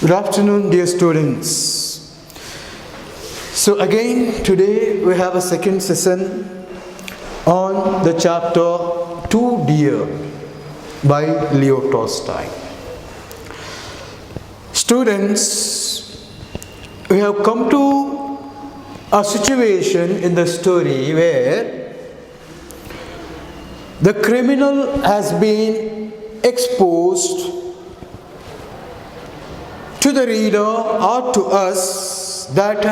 Good afternoon, dear students. So again, today we have a second session on the chapter Too Dear by Leo Tolstoy. Students, we have come to a situation in the story where the criminal has been exposed to the reader or to us that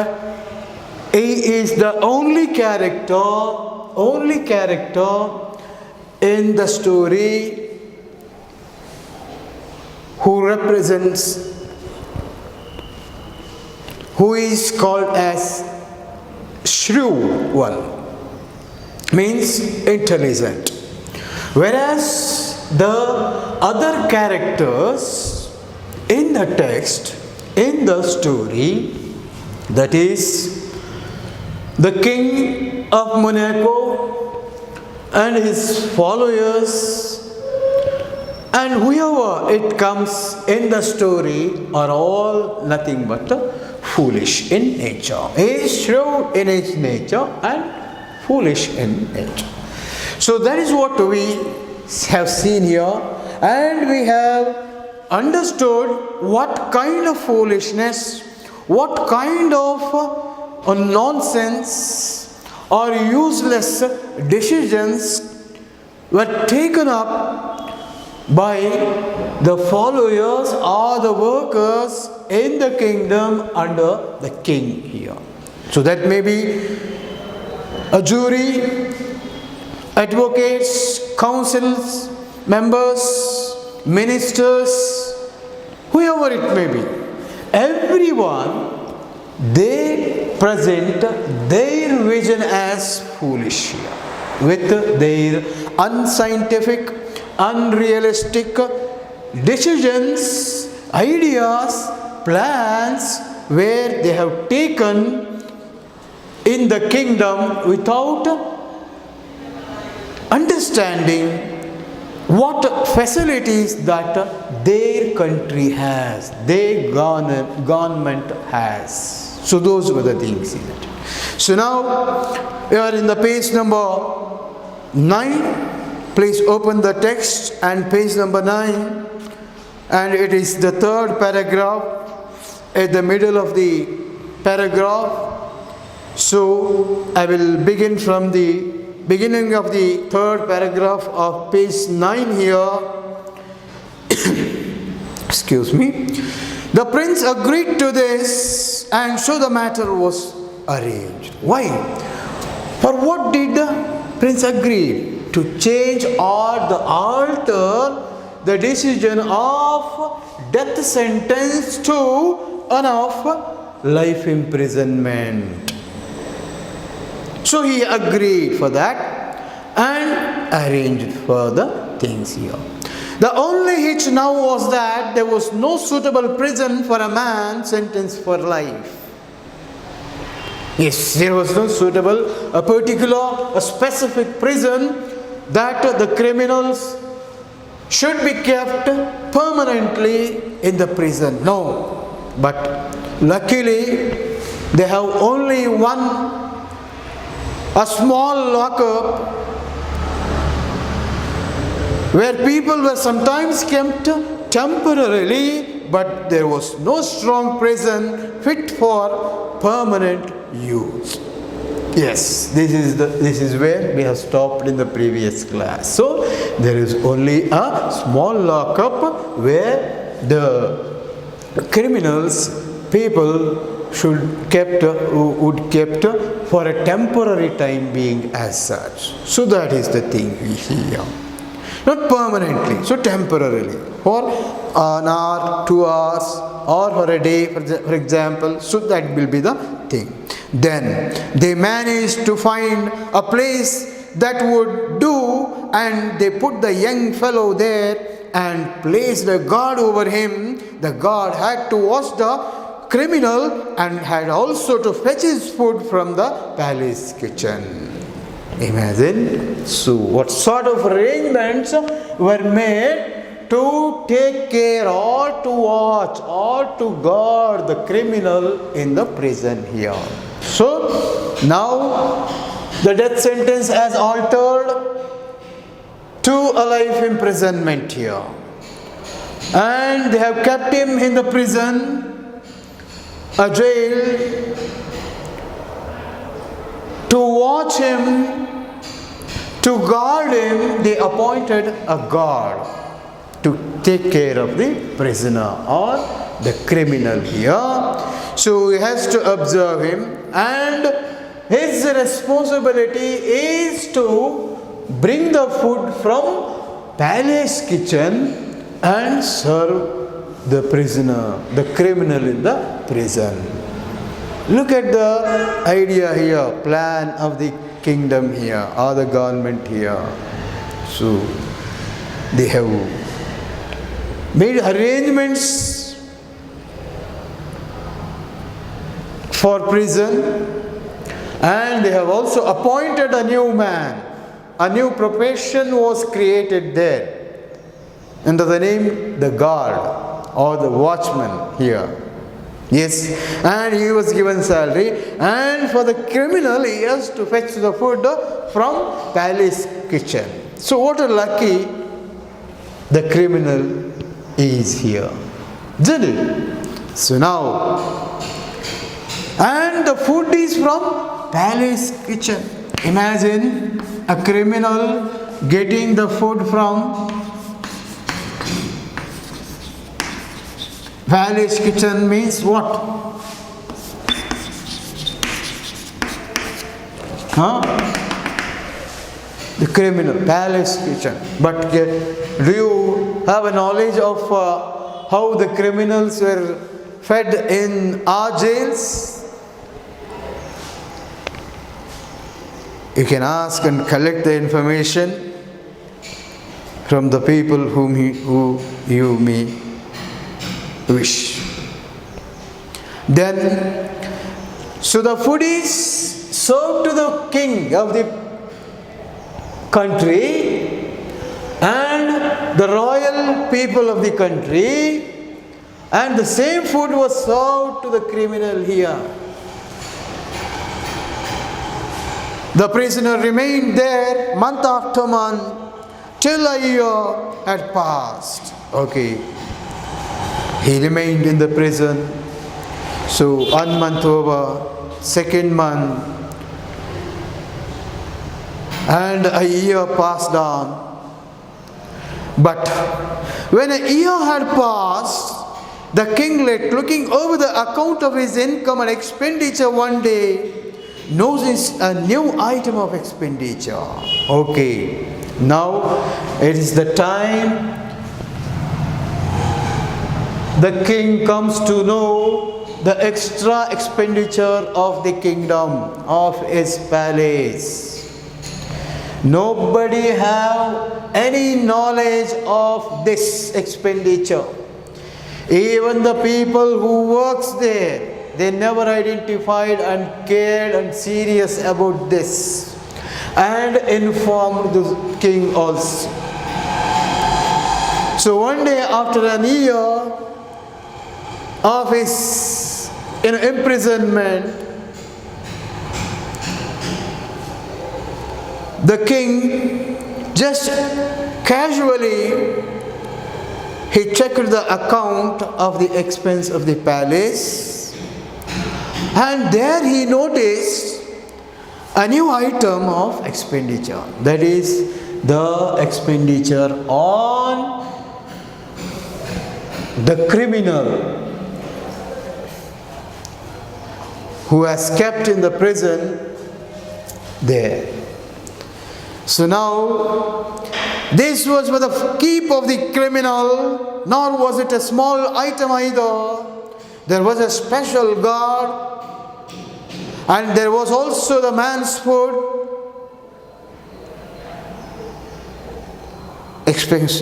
he is the only character in the story who is called as shrewd one, means intelligent, whereas the other characters in the text, in the story, that is the king of Monaco and his followers and whoever it comes in the story are all nothing but foolish in nature. He is shrewd in his nature and foolish in nature. So that is what we have seen here, and we have understood what kind of foolishness, what kind of nonsense or useless decisions were taken up by the followers or the workers in the kingdom under the king here. So that may be a jury, advocates, councils, members, ministers, whoever it may be, everyone, they present their vision as foolish here, with their unscientific, unrealistic decisions, ideas, plans, where they have taken in the kingdom without understanding what facilities that their country has, their government has. So those were the things in it. So now we are in the page number 9. Please open the text and page number 9. And it is the third paragraph at the middle of the paragraph. So I will begin from the beginning of the third paragraph of page 9 here. Excuse me. The prince agreed to this, and so the matter was arranged. Why? For what did the prince agree? To change or alter the decision of death sentence to one of life imprisonment. So he agreed for that and arranged for the things here. The only hitch now was that there was no suitable prison for a man sentenced for life. Yes, there was no suitable, a specific prison that the criminals should be kept permanently in the prison. No, but luckily they have only a small lockup where people were sometimes kept temporarily, but there was no strong prison fit for permanent use. Yes, this is where we have stopped in the previous class. So there is only a small lockup where the criminals, people would kept for a temporary time being as such. So that is the thing we see here. Not permanently, so temporarily, for an hour, 2 hours, or for a day, for example. So that will be the thing. Then they managed to find a place that would do, and they put the young fellow there and placed a guard over him. The guard had to watch the criminal and had also to fetch his food from the palace kitchen. Imagine. So what sort of arrangements were made to take care or to watch or to guard the criminal in the prison here. So now the death sentence has altered to a life imprisonment here. And they have kept him in the prison, a jail, to watch him, to guard him. They appointed a guard to take care of the prisoner or the criminal here. So he has to observe him, and his responsibility is to bring the food from palace kitchen and serve the prisoner, the criminal in the prison. Look at the idea here, plan of the kingdom here, or the government here. So they have made arrangements for prison, and they have also appointed a new man. A new profession was created there, under the name the guard or the watchman here. Yes, and he was given salary, and for the criminal he has to fetch the food from palace kitchen. So what a lucky the criminal is here, isn't it? So now, and the food is from palace kitchen. Imagine a criminal getting the food from palace kitchen. Means what? The criminal, palace kitchen. But do you have a knowledge of how the criminals were fed in our jails? You can ask and collect the information from the people who you may wish. Then, so the food is served to the king of the country and the royal people of the country, and the same food was served to the criminal here. The prisoner remained there month after month till a year had passed. Okay. He remained in the prison. So 1 month over, 2nd month, and a year passed on. But when a year had passed, the kinglet, looking over the account of his income and expenditure one day, noticed a new item of expenditure. Okay, now it is the time the king comes to know the extra expenditure of the kingdom, of his palace. Nobody have any knowledge of this expenditure. Even the people who works there, they never identified and cared and serious about this, and informed the king also. So one day after a year of his imprisonment, the king just casually he checked the account of the expense of the palace, and there he noticed a new item of expenditure, that is the expenditure on the criminal who was kept in the prison there. So now, this was for the keep of the criminal, nor was it a small item either. There was a special guard, and there was also the man's food. Expense.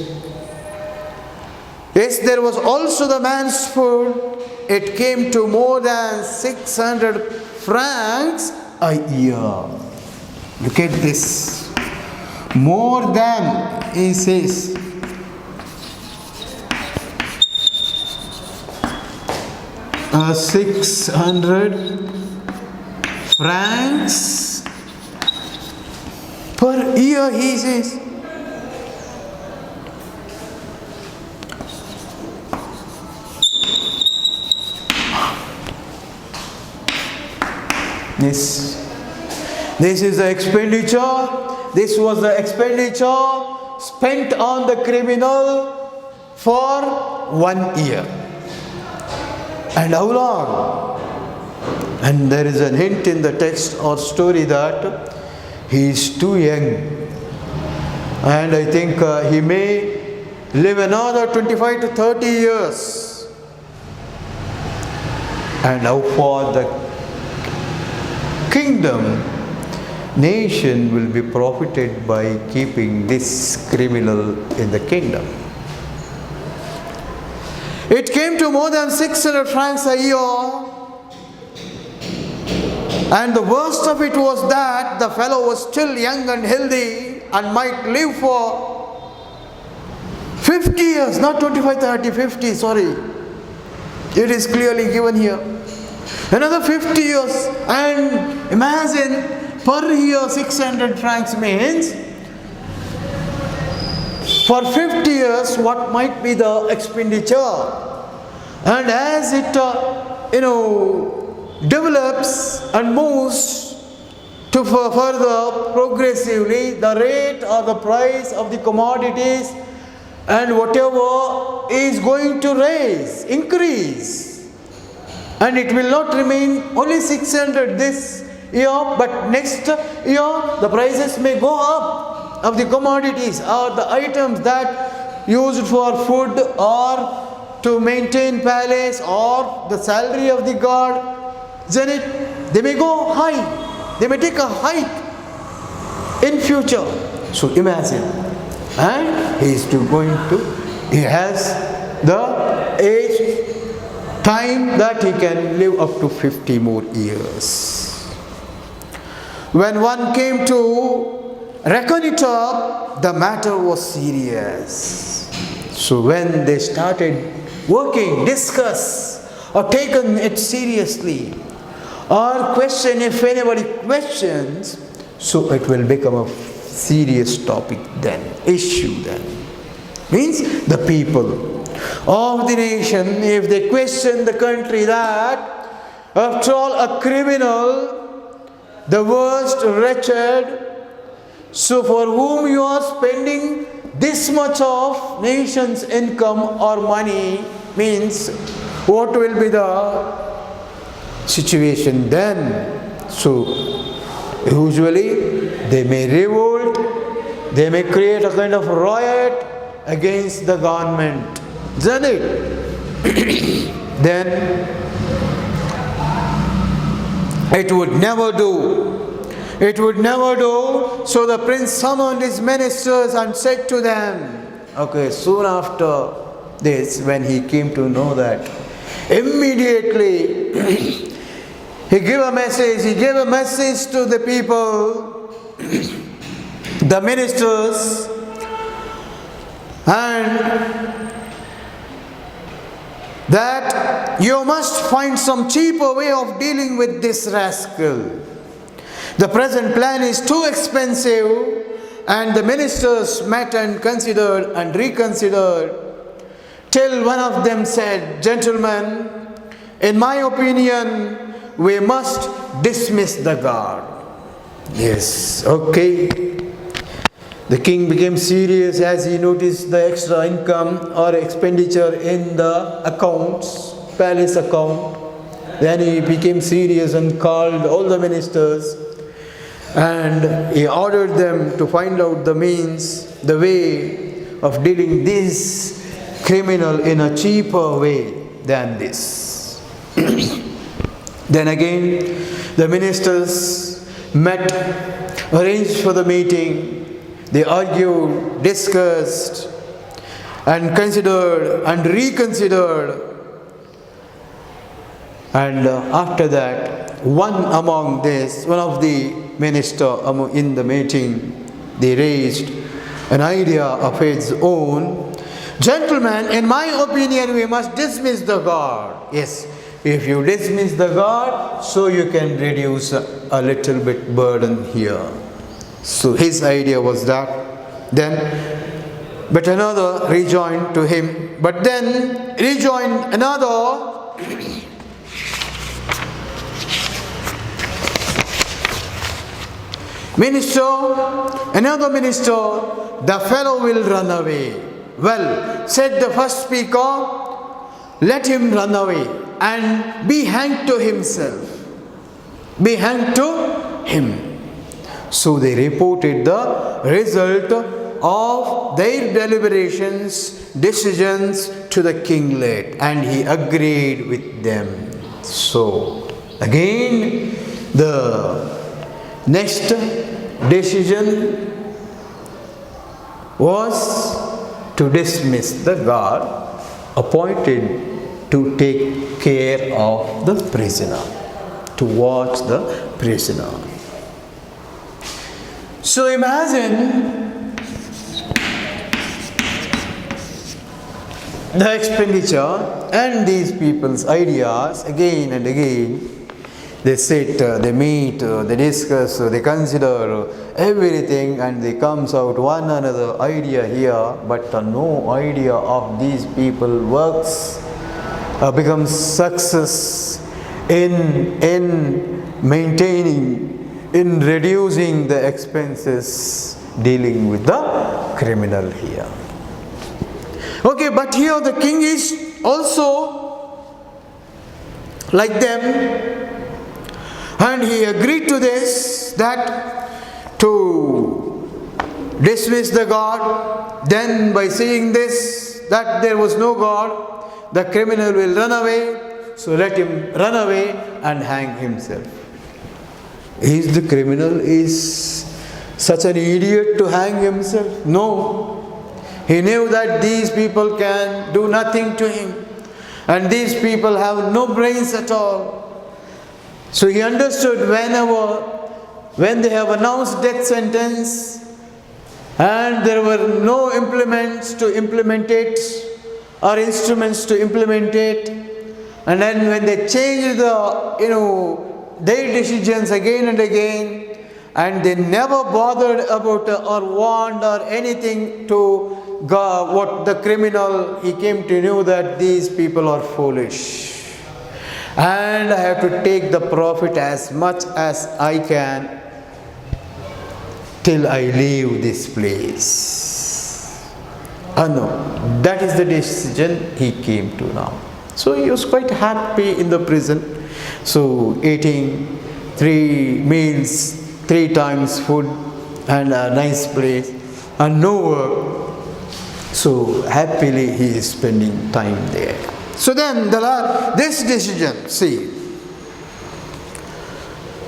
Yes, there was also the man's food. It came to more than 600 francs a year. Look at this. More than, he says. 600 francs per year, he says. This is the expenditure. This was the expenditure spent on the criminal for 1 year. And how long? And there is a hint in the text or story that he is too young. And I think he may live another 25 to 30 years. And how far the kingdom, nation will be profited by keeping this criminal in the kingdom. It came to more than 600 francs a year. And the worst of it was that the fellow was still young and healthy and might live for 50 years, not 25, 30, 50, sorry. It is clearly given here. Another 50 years, and imagine per year 600 francs means for 50 years what might be the expenditure. And as it develops and moves to further progressively, the rate or the price of the commodities and whatever is going to increase. And it will not remain only 600 this year, but next year the prices may go up of the commodities or the items that used for food or to maintain palace or the salary of the guard. Then they may go high, they may take a hike in future. So imagine, and he has the age, time that he can live up to 50 more years. When one came to reckon it up, the matter was serious. So when they started working, discuss or taken it seriously, or question, if anybody questions, so it will become a serious topic then, issue then. Means the people of the nation, if they question the country that, after all, a criminal, the worst, wretched, so for whom you are spending this much of nation's income or money, means what will be the situation then? So usually they may revolt, they may create a kind of riot against the government, isn't it? Then it would never do. It would never do. So the prince summoned his ministers and said to them, okay, soon after this, when he came to know that, immediately he gave a message to the people, the ministers, and that you must find some cheaper way of dealing with this rascal. The present plan is too expensive. And the ministers met and considered and reconsidered, till one of them said, gentlemen, in my opinion, we must dismiss the guard. Yes, okay. The king became serious as he noticed the extra income or expenditure in the accounts, palace account. Then he became serious and called all the ministers and he ordered them to find out the means, the way of dealing this criminal in a cheaper way than this. Then again, the ministers met, arranged for the meeting. They argued, discussed, and considered and reconsidered. And after that, one of the minister in the meeting, they raised an idea of its own. Gentlemen, in my opinion, we must dismiss the guard. Yes, if you dismiss the God, so you can reduce a little bit burden here. So his idea was that. But another rejoined to him. But then rejoined another. Another minister, the fellow will run away. Well, said the first speaker, let him run away and be hanged to himself. Be hanged to him. So they reported the result of their deliberations, decisions to the kinglet, and he agreed with them. So again, the next decision was to dismiss the guard appointed to take care of the prisoner, to watch the prisoner. So imagine the expenditure and these people's ideas again and again. They sit, they meet, they discuss, they consider everything, and they comes out one another idea here, but no idea of these people works, becomes success in maintaining, in reducing the expenses, dealing with the criminal here. Okay, but here the king is also like them. And he agreed to this, that to dismiss the God. Then by seeing this, that there was no God, the criminal will run away. So let him run away and hang himself. Is the criminal is such an idiot to hang himself? No. He knew that these people can do nothing to him. And these people have no brains at all. So he understood when they have announced death sentence and there were no implements to implement it or instruments to implement it, and then when they changed their decisions again and again, and they never bothered about or warned or anything to God, what the criminal, he came to know that these people are foolish. And I have to take the profit as much as I can till I leave this place. No, that is the decision he came to now. So he was quite happy in the prison. So eating 3 meals, 3 times food, and a nice place, and no work. So happily he is spending time there. So then this decision, see.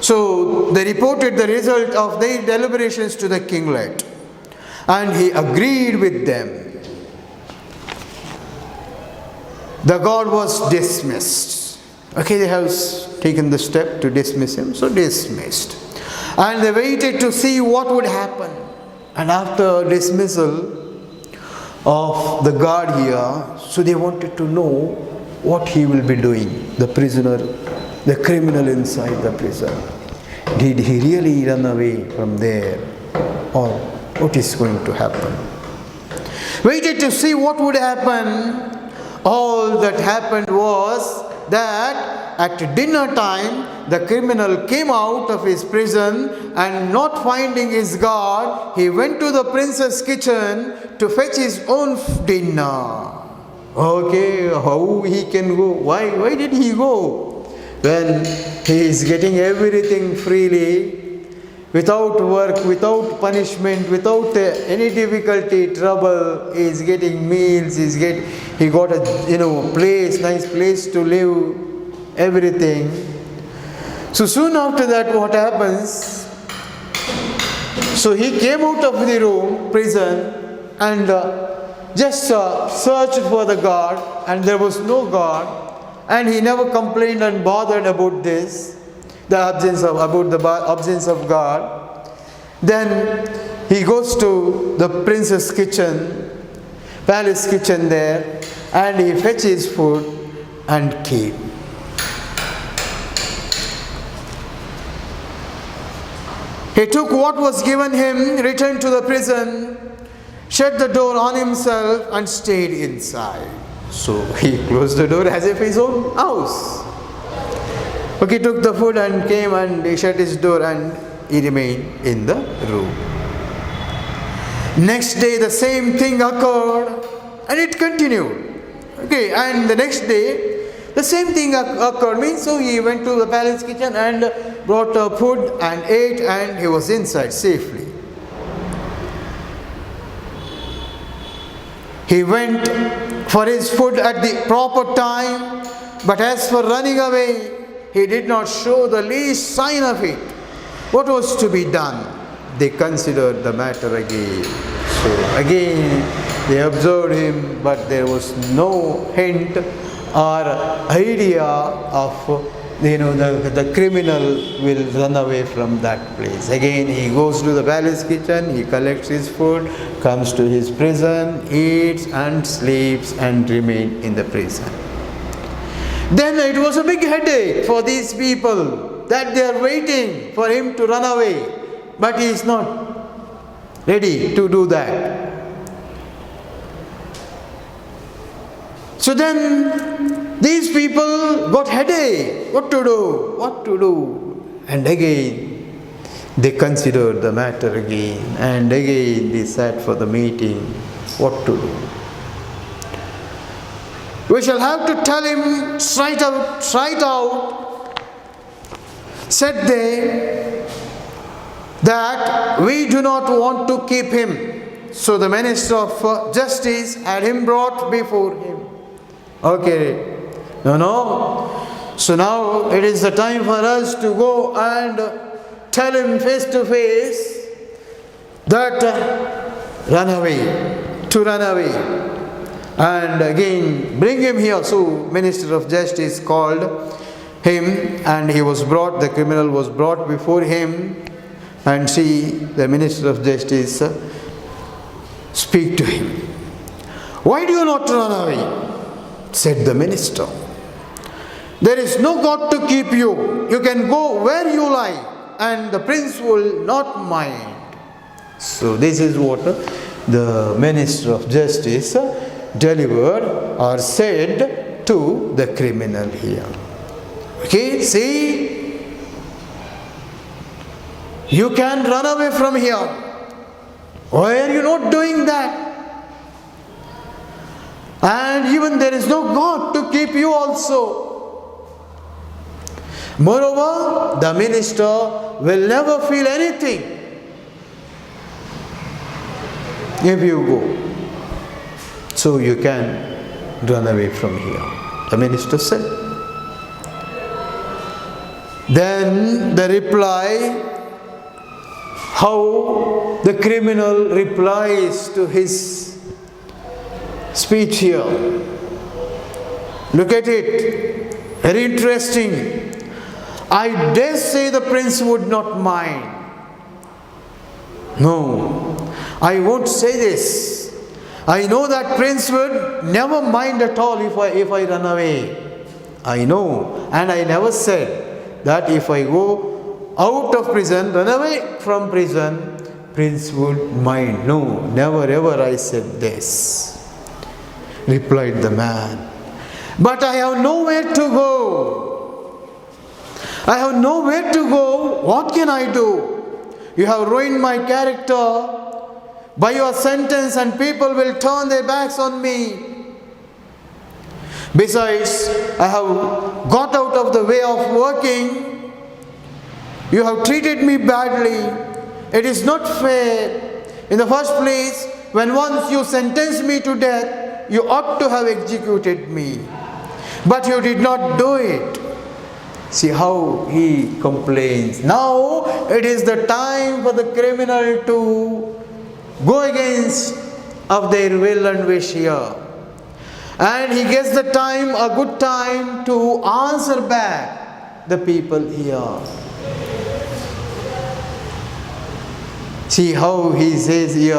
So they reported the result of their deliberations to the kinglet, and he agreed with them. The God was dismissed. Okay, they have taken the step to dismiss him, so dismissed. And they waited to see what would happen. And after dismissal of the guard here, so they wanted to know what he will be doing, the prisoner, the criminal inside the prison. Did he really run away from there, or what is going to happen? Waited to see what would happen. All that happened was that at dinner time, the criminal came out of his prison, and not finding his guard, he went to the prince's kitchen to fetch his own dinner. Okay, how he can go? Why did he go? When he is getting everything freely, without work, without punishment, without any difficulty, trouble, he is getting meals, he got a place, nice place to live, everything. So soon after that, what happens? So he came out of the room, prison, and just searched for the guard, and there was no guard, and he never complained and bothered about this, the absence of guard. Then he goes to the prince's kitchen, palace kitchen there, and he fetches food and came. He took what was given him, returned to the prison, shut the door on himself and stayed inside. So he closed the door as if his own house. Okay, he took the food and came and he shut his door and he remained in the room. Next day the same thing occurred and it continued. Okay, and the next day the same thing occurred. Means so he went to the palace kitchen and brought food and ate and he was inside safely. He went for his food at the proper time, but as for running away, he did not show the least sign of it. What was to be done? They considered the matter again. So again they observed him, but there was no hint or idea of the criminal will run away from that place. Again he goes to the palace kitchen, he collects his food, comes to his prison, eats and sleeps and remains in the prison. Then it was a big headache for these people that they are waiting for him to run away, but he is not ready to do that. So then these people got headache. What to do? What to do? And again they considered the matter again and again they sat for the meeting. What to do? We shall have to tell him straight out, said they, that we do not want to keep him. So the Minister of Justice had him brought before him. Okay, no. So now it is the time for us to go and tell him face to face that to run away. And again bring him here. So Minister of Justice called him and he was brought, the criminal was brought before him, and see the Minister of Justice speak to him. Why do you not run away? Said the minister. There is no God to keep you. You can go where you like and the prince will not mind. So this is what the Minister of Justice delivered or said to the criminal here. Okay, see, you can run away from here. Why are you not doing that? And even there is no God to keep you also. Moreover, the minister will never feel anything if you go. So you can run away from here, the minister said. Then the reply, how the criminal replies to his speech here. Look at it. Very interesting. I dare say the prince would not mind. No, I won't say this. I know that prince would never mind at all if I run away. I know, and I never said that if I go out of prison, run away from prison, prince would mind. No, never ever I said this, replied the man. But I have nowhere to go. I have nowhere to go. What can I do? You have ruined my character by your sentence and people will turn their backs on me. Besides, I have got out of the way of working. You have treated me badly. It is not fair. In the first place, when once you sentenced me to death, you ought to have executed me. But you did not do it. See how he complains. Now it is the time for the criminal to go against of their will and wish here. And he gets the time, a good time to answer back the people here. See how he says here,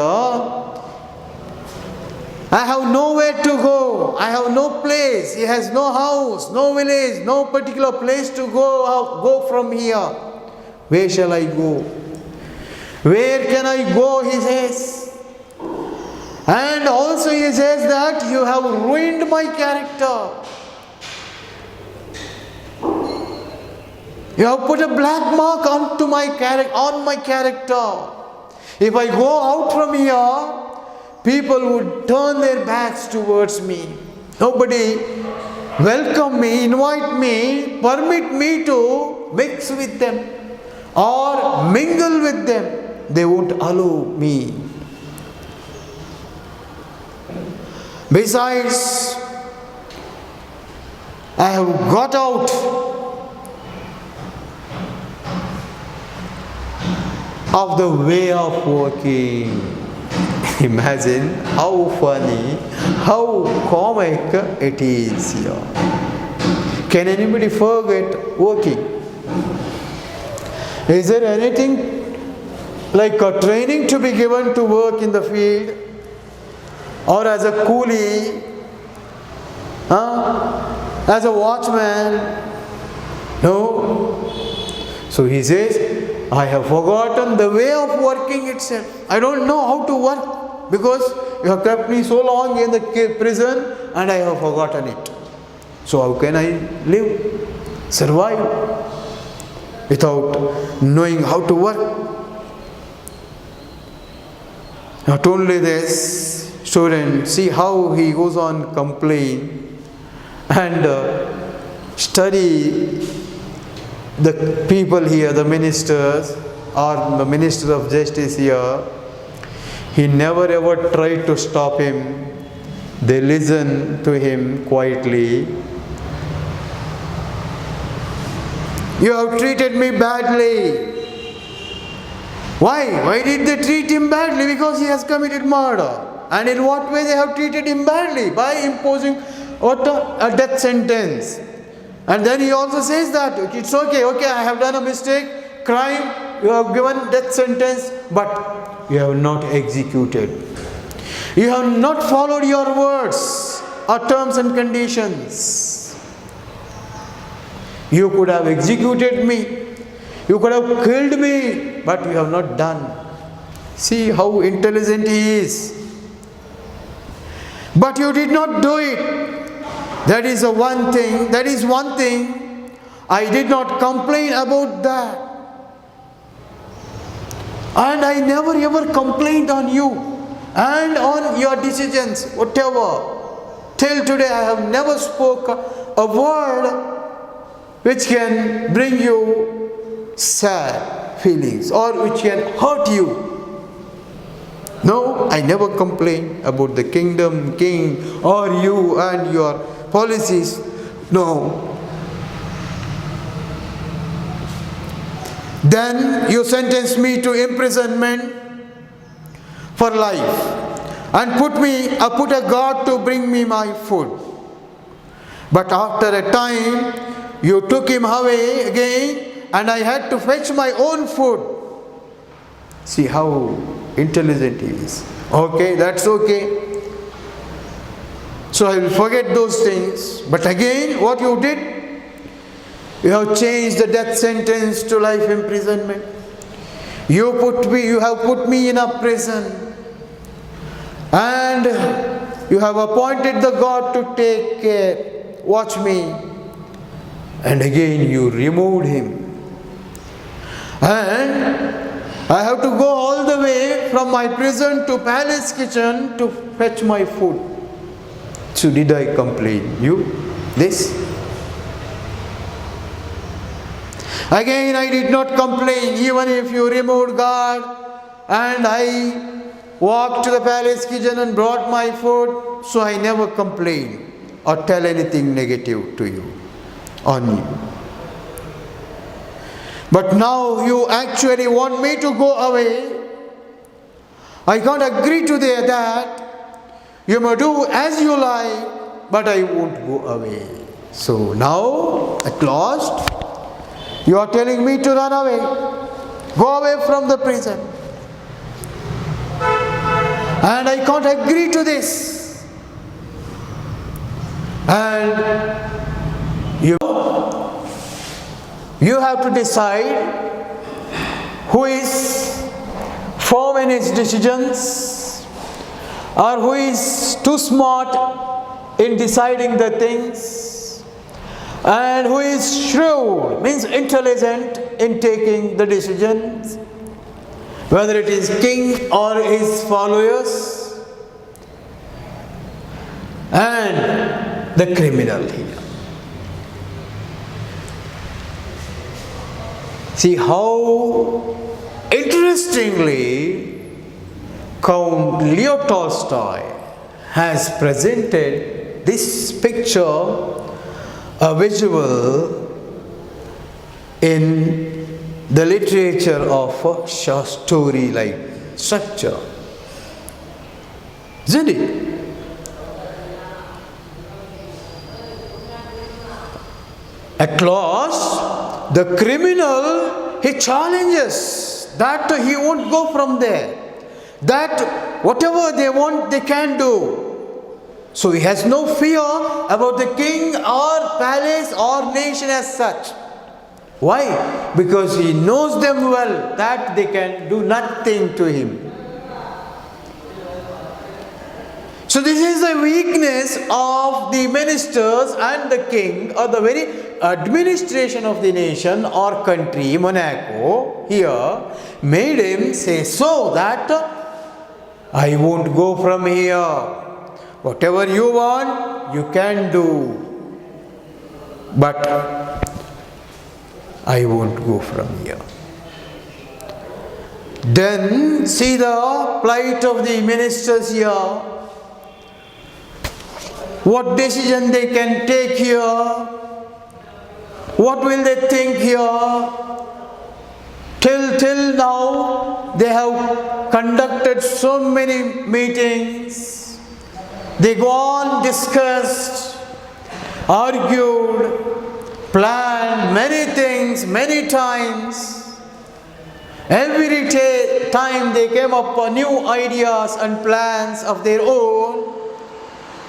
I have nowhere to go. I have no place. He has no house, no village, no particular place to go from here. Where shall I go? Where can I go, he says. And also he says that you have ruined my character. You have put a black mark on my character. If I go out from here, people would turn their backs towards me. Nobody welcome me, invite me, permit me to mix with them or mingle with them. They won't allow me. Besides, I have got out of the way of working. Imagine how funny, how comic it is here. Can anybody forget working? Is there anything like a training to be given to work in the field or as a coolie, as a watchman? No. So he says, I have forgotten the way of working itself. I don't know how to work because you have kept me so long in the prison and I have forgotten it. So how can I live, survive without knowing how to work? Not only this, student, see how he goes on complain and study the people here, the ministers or the Minister of Justice here. He never ever tried to stop him. They listen to him quietly. You have treated me badly. Why? Why did they treat him badly? Because he has committed murder. And in what way they have treated him badly? By imposing a death sentence. And then he also says that it's okay, I have done a mistake, crime, you have given death sentence, but you have not executed. You have not followed your words or terms and conditions. You could have executed me, you could have killed me, but you have not done. See how intelligent he is. But you did not do it. That is one thing. I did not complain about that. And I never ever complained on you and on your decisions, whatever. Till today I have never spoke a word which can bring you sad feelings or which can hurt you. No, I never complained about the kingdom, king, or you and your policies. No. Then you sentenced me to imprisonment for life and put a guard to bring me my food. But after a time, you took him away again and I had to fetch my own food. See how intelligent he is. Okay, that's okay. So I will forget those things. But again, what you did, you have changed the death sentence to life imprisonment. You have put me in a prison. And you have appointed the God to take care, watch me. And again you removed him. And I have to go all the way from my prison to palace kitchen to fetch my food. So did I complain? This? Again I did not complain, even if you removed guard and I walked to the palace kitchen and brought my food. So I never complained or tell anything negative to you, on you. But now you actually want me to go away. I can't agree to that. You may do as you like, but I won't go away. So now, at last, you are telling me to run away. Go away from the prison. And I can't agree to this. And you have to decide who is firm in his decisions, or who is too smart in deciding the things, and who is shrewd, means intelligent in taking the decisions, whether it is king or his followers, and the criminal here. See how interestingly Count Leo Tolstoy has presented this picture, a visual, in the literature of a short story-like structure. Isn't it? At last, the criminal, he challenges that he won't go from there. That whatever they want, they can do. So he has no fear about the king or palace or nation as such. Why? Because he knows them well, that they can do nothing to him. So this is the weakness of the ministers and the king, or the very administration of the nation or country, Monaco, here, made him say so that I won't go from here. Whatever you want, you can do. But I won't go from here. Then see the plight of the ministers here. What decision they can take here? What will they think here? Till now, they have conducted so many meetings. They go on, discussed, argued, planned many things, many times. Every time they came up with new ideas and plans of their own,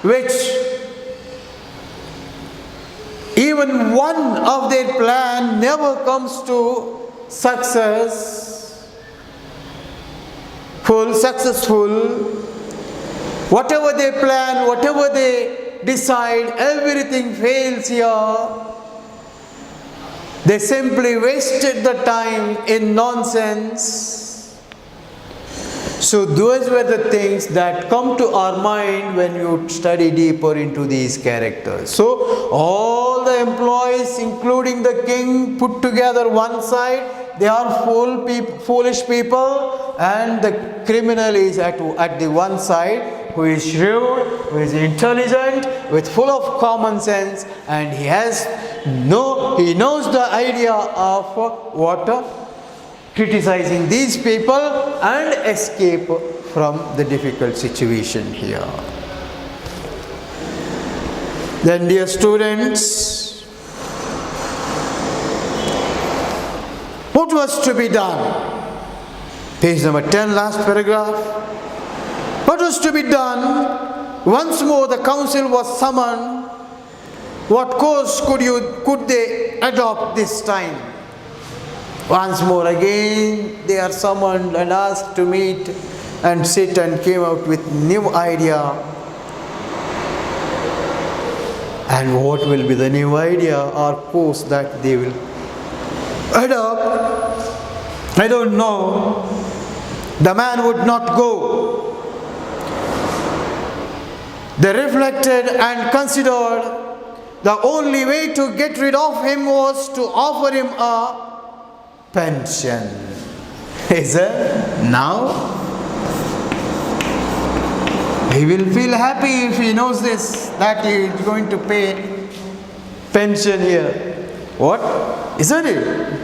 which even one of their plan never comes to successful. Whatever they plan, whatever they decide, everything fails here. They simply wasted the time in nonsense. So those were the things that come to our mind when you study deeper into these characters. So all the employees, including the king, put together one side. They are foolish people, and the criminal is at the one side, who is shrewd, who is intelligent, with full of common sense, and he knows the idea of criticizing these people and escape from the difficult situation here. Then, dear students, what was to be done? Page number 10, last paragraph. What was to be done? Once more the council was summoned. What course could they adopt this time? Once more again they are summoned and asked to meet and sit, and came out with new idea. And what will be the new idea or course that they will adopt? I don't know. The man would not go. They reflected and considered. The only way to get rid of him was to offer him a pension. Is it? Now he will feel happy if he knows this, that he is going to pay pension here. What? Isn't it?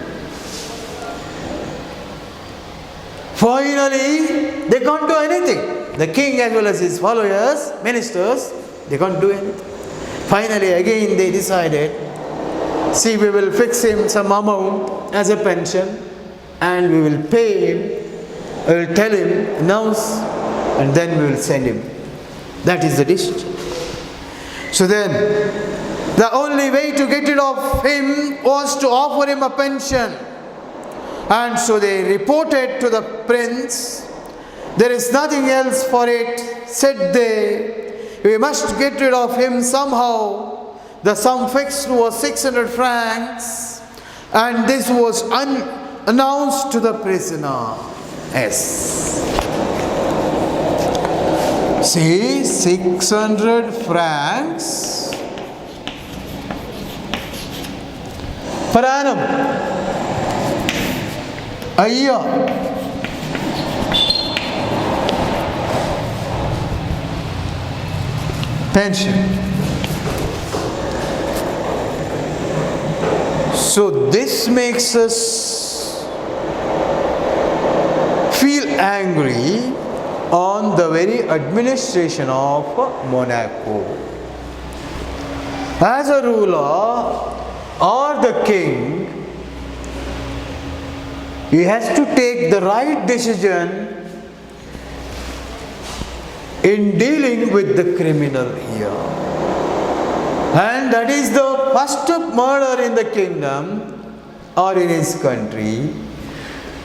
Finally, they can't do anything. The king as well as his followers, ministers, they can't do anything. Finally, again they decided, see, we will fix him some amount as a pension, and we will pay him, we will tell him, announce, and then we will send him. That is the decision. So then, the only way to get rid of him was to offer him a pension. And so they reported to the prince There is nothing else for it, said they. We must get rid of him somehow. The sum fixed was 600 francs, and this was announced to the prisoner. Yes. See, 600 francs per annum, a year. Pension. So this makes us feel angry on the very administration of Monaco. As a ruler or the king, he has to take the right decision in dealing with the criminal here. And that is the first murder in the kingdom or in his country.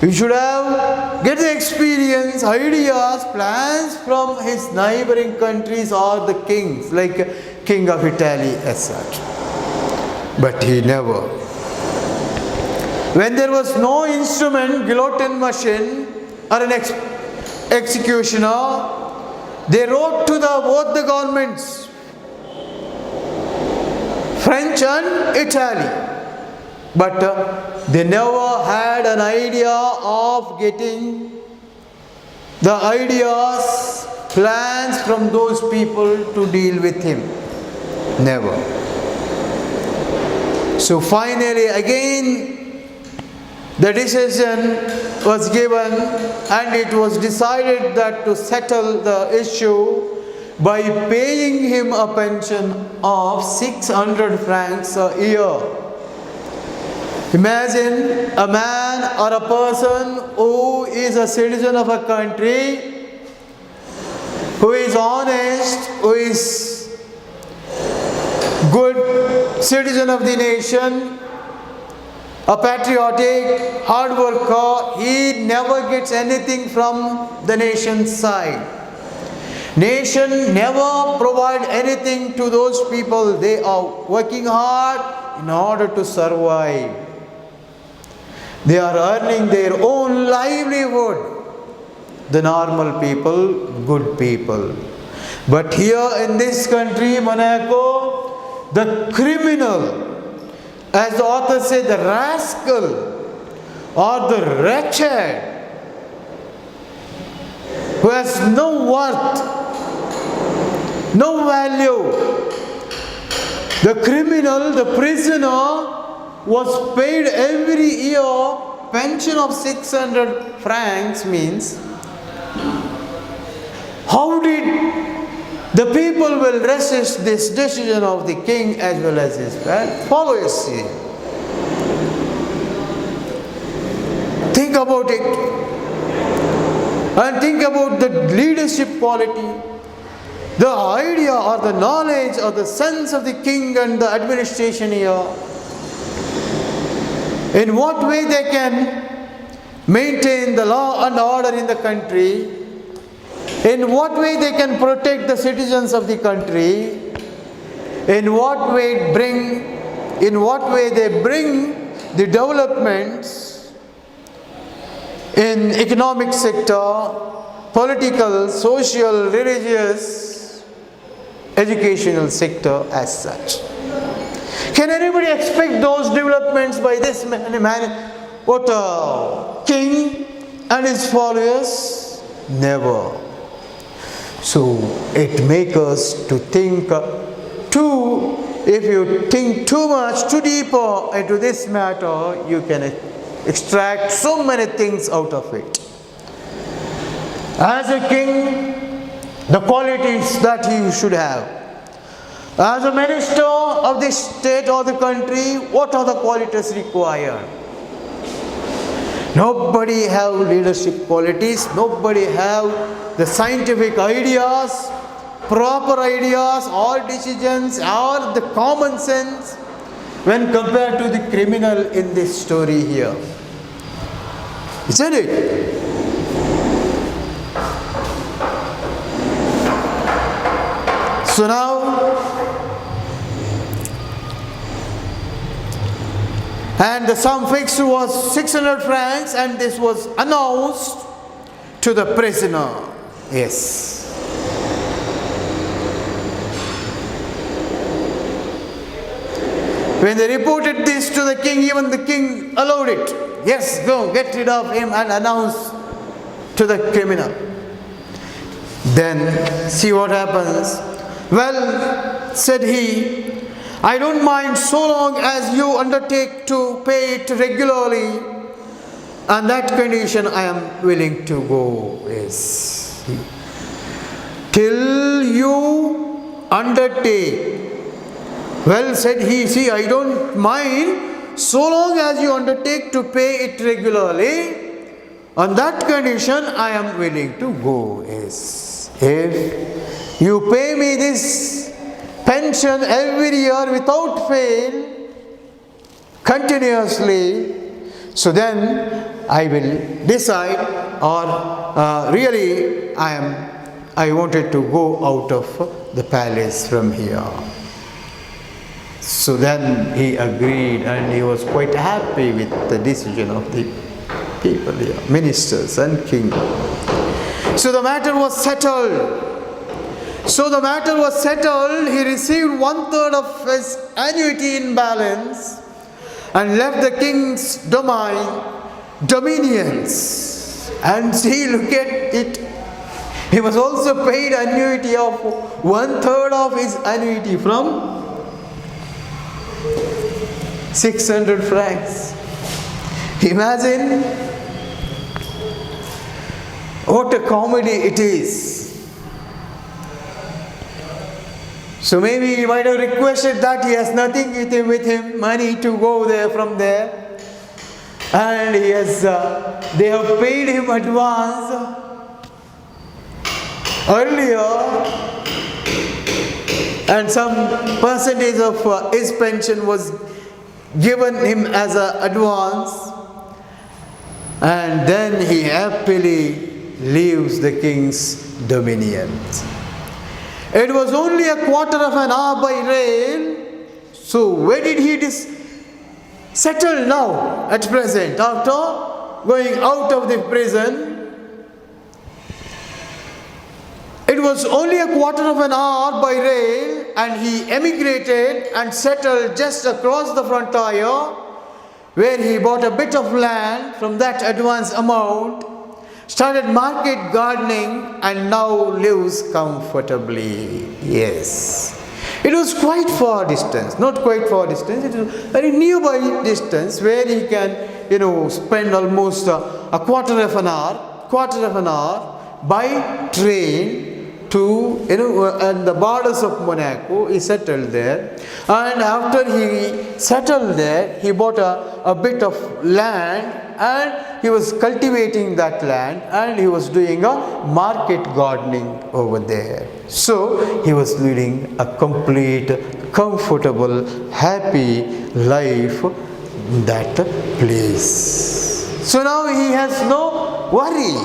He should have get the experience, ideas, plans from his neighboring countries or the kings, like King of Italy, etc. But he never. When there was no instrument, guillotine machine or an executioner, they wrote to both the governments, French and Italian. But they never had an idea of getting the ideas, plans from those people to deal with him. Never. So finally, again, the decision was given and it was decided that to settle the issue by paying him a pension of 600 francs a year. Imagine a man or a person who is a citizen of a country, who is honest, who is good citizen of the nation, a patriotic, hard worker. He never gets anything from the nation's side. Nation never provide anything to those people. They are working hard in order to survive. They are earning their own livelihood. The normal people, good people. But here in this country, Monaco, the criminal, as the author said, the rascal or the wretched, who has no worth, no value. The criminal, the prisoner, was paid every year pension of 600 francs. Means, how did the people will resist this decision of the king as well as his followers? Think about it, and think about the leadership quality, the idea or the knowledge or the sense of the king and the administration here. In what way they can maintain the law and order in the country, in what way they can protect the citizens of the country, in what way they bring the developments in economic sector, political, social, religious, educational sector as such. Can anybody expect those developments by this man, what a king and his followers? Never. So it makes us to think too. If you think too much, too deeper into this matter, you can extract so many things out of it. As a king, the qualities that he should have. As a minister of the state or the country, what are the qualities required? Nobody have leadership qualities, nobody have the scientific ideas, proper ideas or decisions or the common sense when compared to the criminal in this story here. Isn't it? So now, and the sum fixed was 600 francs, and this was announced to the prisoner. Yes. When they reported this to the king, even the king allowed it. Yes, go, get rid of him and announce to the criminal. Then, see what happens. Well, said he, I don't mind so long as you undertake to pay it regularly. On that condition, I am willing to go. Yes. Till you undertake. Well, said he, see, I don't mind so long as you undertake to pay it regularly. On that condition, I am willing to go. Yes. If you pay me this pension every year without fail, continuously, so then I will decide, or really I wanted to go out of the palace from here. So then he agreed, and he was quite happy with the decision of the people here, ministers and king. So the matter was settled. He received 1/3 of his annuity in balance and left the king's dominions. And see, look at it. He was also paid annuity of 1/3 of his annuity from 600 francs. Imagine what a comedy it is. So maybe he might have requested that he has nothing with him, money to go there from there, and they have paid him advance earlier, and some percentage of his pension was given him as an advance, and then he happily leaves the king's dominions. It was only a quarter of an hour by rail. So where did he settle now at present after going out of the prison? It was only a quarter of an hour by rail, and he emigrated and settled just across the frontier, where he bought a bit of land from that advance amount, started market gardening, and now lives comfortably. Yes. It was quite far distance, not quite far distance, it was very nearby distance where he can, spend almost a quarter of an hour by train to, at the borders of Monaco. He settled there, and after he settled there, he bought a bit of land, and he was cultivating that land, and he was doing a market gardening over there. So he was leading a complete, comfortable, happy life in that place. So now he has no worry,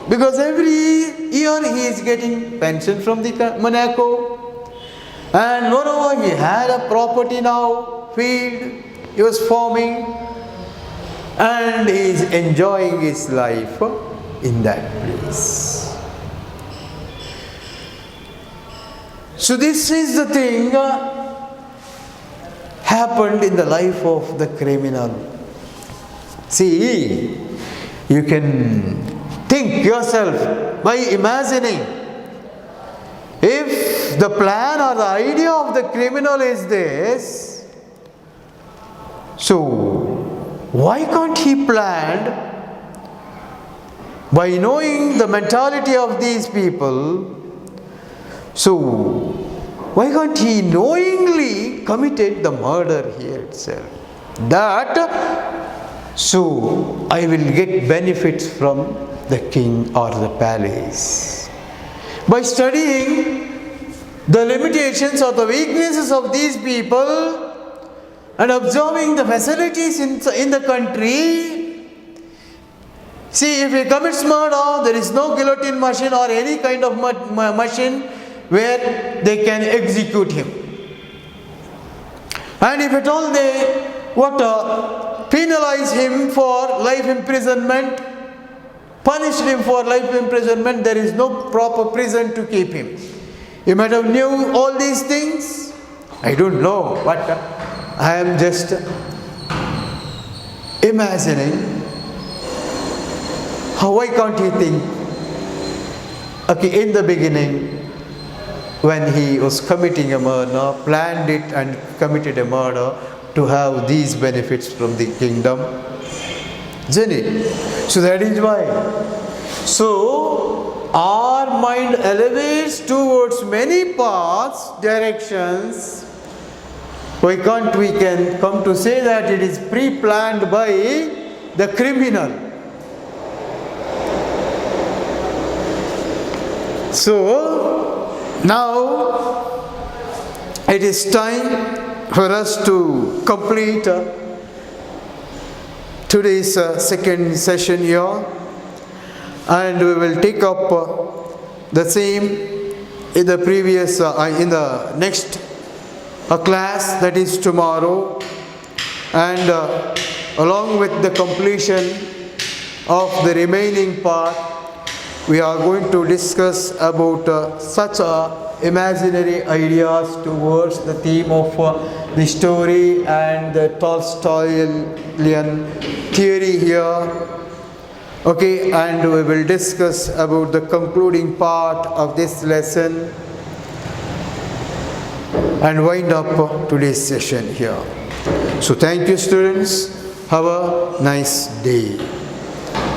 because every year he is getting pension from the Monaco, and moreover he had a property now, field, he was farming, and he is enjoying his life in that place. So this is the thing happened in the life of the criminal. See, you can think yourself by imagining, if the plan or the idea of the criminal is this, so why can't he plan, by knowing the mentality of these people, so why can't he knowingly committed the murder here itself? That, so I will get benefits from the king or the palace. By studying the limitations or the weaknesses of these people and observing the facilities in the country, see, if he commits murder, there is no guillotine machine or any kind of machine where they can execute him. And if at all they penalize him for life imprisonment, punished him for life imprisonment, there is no proper prison to keep him. You might have knew all these things. I don't know, but I am just imagining. Why can't he think? Okay, in the beginning, when he was committing a murder, planned it and committed a murder to have these benefits from the kingdom, isn't it? So that is why. So our mind elevates towards many paths, directions. Why can't we can come to say that it is pre-planned by the criminal? So now it is time for us to complete today's second session here, and we will take up the same in the previous in the next class, that is tomorrow, and along with the completion of the remaining part, we are going to discuss about such imaginary ideas towards the theme of the story and the Tolstoyan theory here. Okay, and we will discuss about the concluding part of this lesson and wind up today's session here. So thank you, students. Have a nice day.